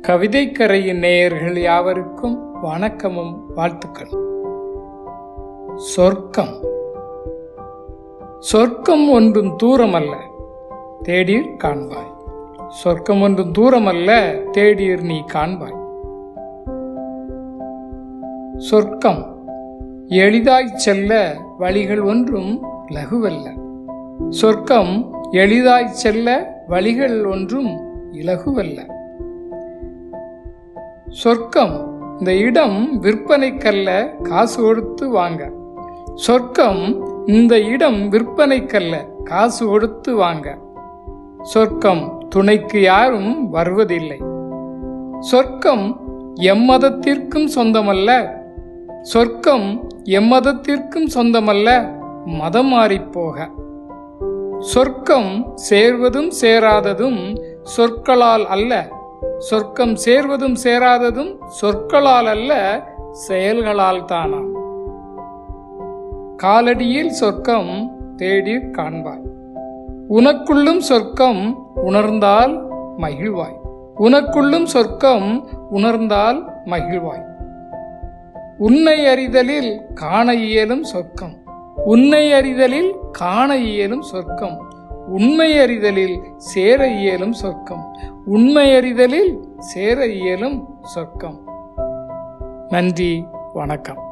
கவிதைக்கரையின் நேயர்கள் யாவருக்கும் வணக்கமும் வாழ்த்துக்கள். சொர்க்கம். சொர்க்கம் ஒன்றும் தூரமல்ல, தேடீர் காண்பாய். சொர்க்கம் ஒன்றும் தூரமல்ல, தேடீர் நீ காண்பாய். சொர்க்கம் எளிதாய் செல்ல வழிகள் ஒன்றும் லகுவல்ல. சொர்க்கம் எளிதாய் செல்ல வழிகள் ஒன்றும் இலகுவல்ல. சொர்க்கம் இந்த இடம் விற்பனைக்கல்ல, காசு கொடுத்து வாங்க. சொர்க்கம் இந்த இடம் விற்பனைக்கல்ல, காசு கொடுத்து வாங்க. சொர்க்கம் துணைக்கு யாரும் வருவதில்லை. சொர்க்கம் எம்மதத்திற்கும் சொந்தமல்ல. சொர்க்கம் எம்மதத்திற்கும் சொந்தமல்ல, மதம் மாறிப்போக. சொர்க்கம் சேர்வதும் சேராததும் சொற்களால் அல்ல. சொர்க்கம் சேர்வதும் சேராததும் சொற்களால் அல்ல, செயல்களால் தானாம். காலடியில் சொர்க்கம் தேடீர் காண்பாய். உனக்குள்ளும் சொர்க்கம் உணர்ந்தால் மகிழ்வாய். உனக்குள்ளும் சொர்க்கம் உணர்ந்தால் மகிழ்வாய். உன்னை அறிதலில் காண இயலும் சொர்க்கம். உன்னை அறிதலில் காண இயலும் சொர்க்கம். உண்மை அறிதலில் சேர இயலும் சொர்க்கம். உண்மை அறிதலில் சேர இயலும் சொர்க்கம். நன்றி, வணக்கம்.